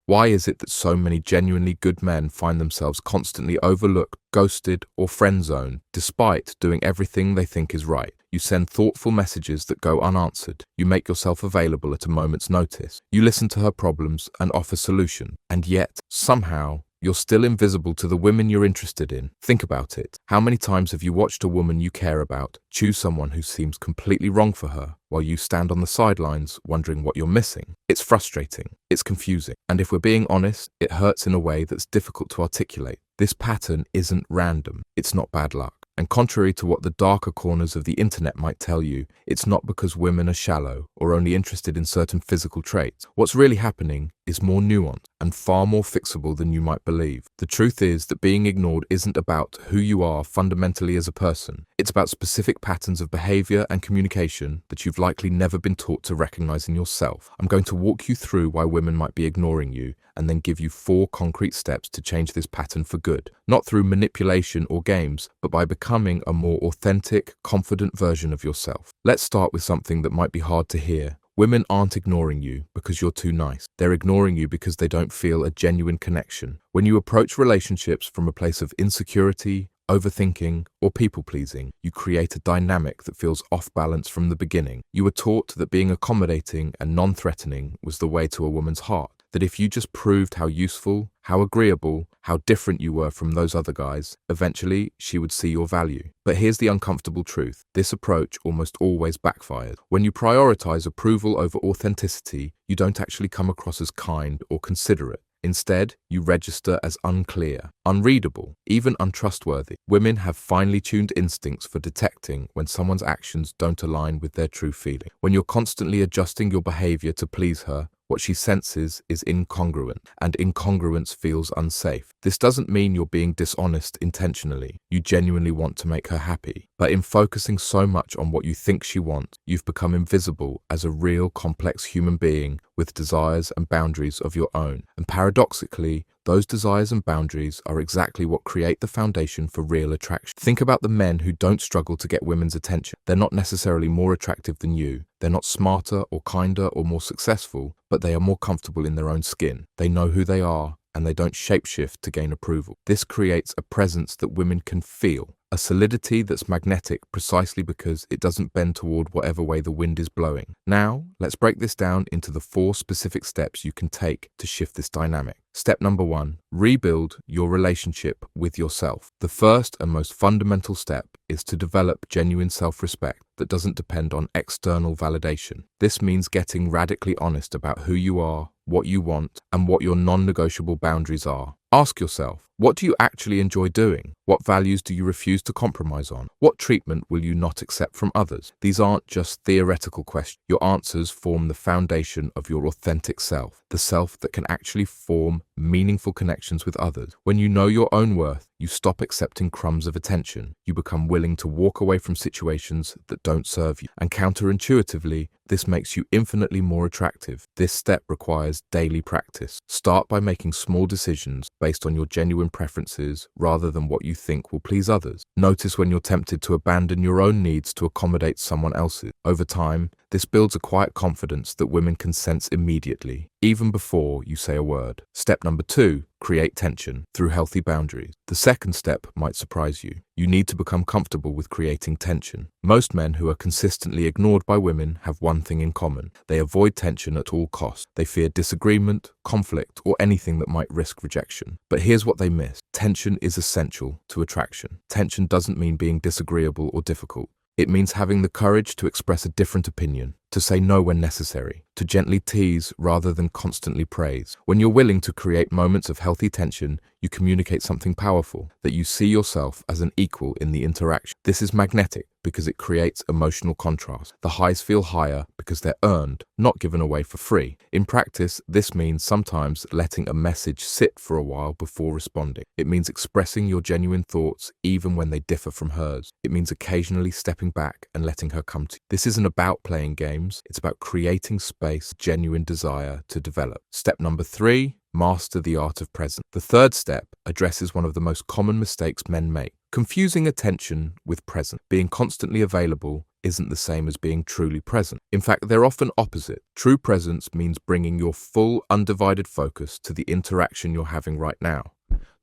Why is it that so many genuinely good men find themselves constantly overlooked, ghosted, or friend-zoned, despite doing everything they think is right? You send thoughtful messages that go unanswered. You make yourself available at a moment's notice. You listen to her problems and offer solution. And yet, somehow, you're still invisible to the women you're interested in. Think about it. How many times have you watched a woman you care about choose someone who seems completely wrong for her, while you stand on the sidelines wondering what you're missing? It's frustrating. It's confusing. And if we're being honest, it hurts in a way that's difficult to articulate. This pattern isn't random. It's not bad luck. And contrary to what the darker corners of the internet might tell you, it's not because women are shallow or only interested in certain physical traits. What's really happening is more nuanced and far more fixable than you might believe. The truth is that being ignored isn't about who you are fundamentally as a person. It's about specific patterns of behavior and communication that you've likely never been taught to recognize in yourself. I'm going to walk you through why women might be ignoring you and then give you 4 concrete steps to change this pattern for good. Not through manipulation or games, but by becoming a more authentic, confident version of yourself. Let's start with something that might be hard to hear. Women aren't ignoring you because you're too nice. They're ignoring you because they don't feel a genuine connection. When you approach relationships from a place of insecurity, overthinking, or people-pleasing, you create a dynamic that feels off balance from the beginning. You were taught that being accommodating and non-threatening was the way to a woman's heart. That if you just proved how useful, how agreeable, how different you were from those other guys, eventually she would see your value. But here's the uncomfortable truth. This approach almost always backfires. When you prioritize approval over authenticity, you don't actually come across as kind or considerate. Instead, you register as unclear, unreadable, even untrustworthy. Women have finely tuned instincts for detecting when someone's actions don't align with their true feeling. When you're constantly adjusting your behavior to please her, what she senses is incongruent, and incongruence feels unsafe. This doesn't mean you're being dishonest intentionally. You genuinely want to make her happy. But in focusing so much on what you think she wants, you've become invisible as a real, complex human being with desires and boundaries of your own. And paradoxically, those desires and boundaries are exactly what create the foundation for real attraction. Think about the men who don't struggle to get women's attention. They're not necessarily more attractive than you. They're not smarter or kinder or more successful, but they are more comfortable in their own skin. They know who they are, and they don't shapeshift to gain approval. This creates a presence that women can feel, a solidity that's magnetic precisely because it doesn't bend toward whatever way the wind is blowing. Now, let's break this down into the 4 specific steps you can take to shift this dynamic. Step number 1, rebuild your relationship with yourself. The first and most fundamental step is to develop genuine self-respect that doesn't depend on external validation. This means getting radically honest about who you are, what you want, and what your non-negotiable boundaries are. Ask yourself, what do you actually enjoy doing? What values do you refuse to compromise on? What treatment will you not accept from others? These aren't just theoretical questions. Your answers form the foundation of your authentic self, the self that can actually form meaningful connections with others. When you know your own worth, you stop accepting crumbs of attention. You become willing to walk away from situations that don't serve you. And counterintuitively, this makes you infinitely more attractive. This step requires daily practice. Start by making small decisions based on your genuine preferences rather than what you think will please others. Notice when you're tempted to abandon your own needs to accommodate someone else's. Over time, this builds a quiet confidence that women can sense immediately, even before you say a word. Step number 2, create tension through healthy boundaries. The second step might surprise you. You need to become comfortable with creating tension. Most men who are consistently ignored by women have one thing in common. They avoid tension at all costs. They fear disagreement, conflict, or anything that might risk rejection. But here's what they miss. Tension is essential to attraction. Tension doesn't mean being disagreeable or difficult. It means having the courage to express a different opinion, to say no when necessary, to gently tease rather than constantly praise. When you're willing to create moments of healthy tension, you communicate something powerful, that you see yourself as an equal in the interaction. This is magnetic because it creates emotional contrast. The highs feel higher because they're earned, not given away for free. In practice, this means sometimes letting a message sit for a while before responding. It means expressing your genuine thoughts even when they differ from hers. It means occasionally stepping back and letting her come to you. This isn't about playing games. It's about creating space, genuine desire to develop. Step number 3, master the art of presence. The third step addresses one of the most common mistakes men make. Confusing attention with presence. Being constantly available isn't the same as being truly present. In fact, they're often opposite. True presence means bringing your full, undivided focus to the interaction you're having right now.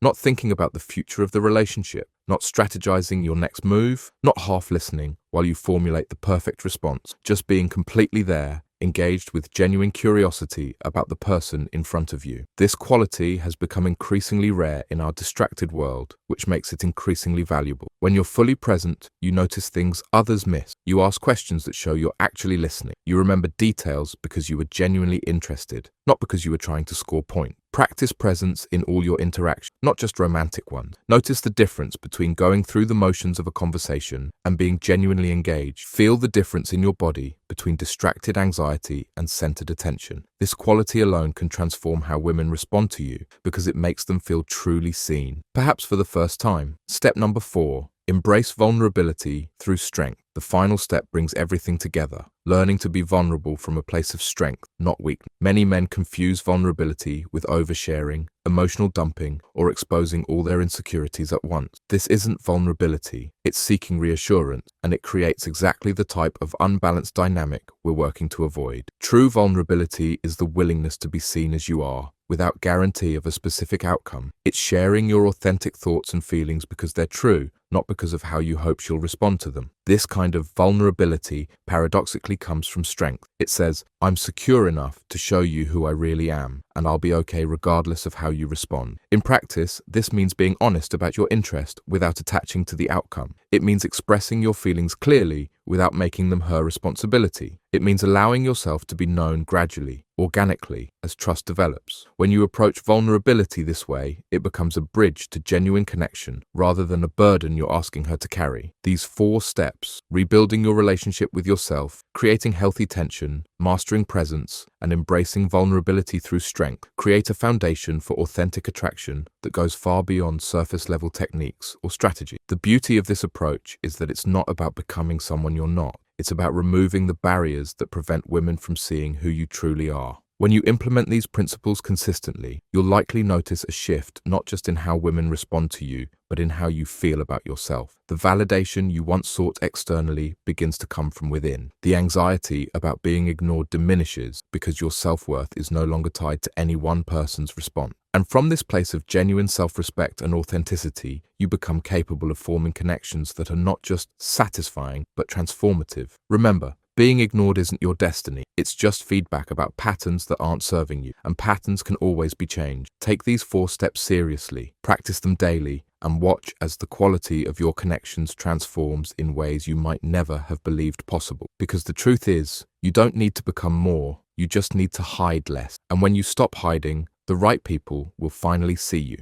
Not thinking about the future of the relationship, not strategizing your next move, not half listening while you formulate the perfect response, just being completely there, engaged with genuine curiosity about the person in front of you. This quality has become increasingly rare in our distracted world, which makes it increasingly valuable. When you're fully present, you notice things others miss. You ask questions that show you're actually listening. You remember details because you were genuinely interested, not because you were trying to score points. Practice presence in all your interactions, not just romantic ones. Notice the difference between going through the motions of a conversation and being genuinely engaged. Feel the difference in your body between distracted anxiety and centered attention. This quality alone can transform how women respond to you because it makes them feel truly seen, perhaps for the first time. Step number 4. Embrace vulnerability through strength. The final step brings everything together, learning to be vulnerable from a place of strength, not weakness. Many men confuse vulnerability with oversharing, emotional dumping, or exposing all their insecurities at once. This isn't vulnerability, it's seeking reassurance, and it creates exactly the type of unbalanced dynamic we're working to avoid. True vulnerability is the willingness to be seen as you are, without guarantee of a specific outcome. It's sharing your authentic thoughts and feelings because they're true, not because of how you hope she'll respond to them. This kind of vulnerability paradoxically comes from strength. It says, I'm secure enough to show you who I really am, and I'll be okay regardless of how you respond. In practice, this means being honest about your interest without attaching to the outcome. It means expressing your feelings clearly without making them her responsibility. It means allowing yourself to be known gradually, organically, as trust develops. When you approach vulnerability this way, it becomes a bridge to genuine connection rather than a burden you're asking her to carry. These 4 steps, rebuilding your relationship with yourself, creating healthy tension, mastering presence, and embracing vulnerability through strength, create a foundation for authentic attraction that goes far beyond surface-level techniques or strategy. The beauty of this approach is that it's not about becoming someone you're not. It's about removing the barriers that prevent women from seeing who you truly are. When you implement these principles consistently, you'll likely notice a shift not just in how women respond to you, but in how you feel about yourself. The validation you once sought externally begins to come from within. The anxiety about being ignored diminishes because your self-worth is no longer tied to any one person's response. And from this place of genuine self-respect and authenticity, you become capable of forming connections that are not just satisfying, but transformative. Remember, being ignored isn't your destiny. It's just feedback about patterns that aren't serving you, and patterns can always be changed. Take these 4 steps seriously, practice them daily, and watch as the quality of your connections transforms in ways you might never have believed possible. Because the truth is, you don't need to become more, you just need to hide less. And when you stop hiding, the right people will finally see you.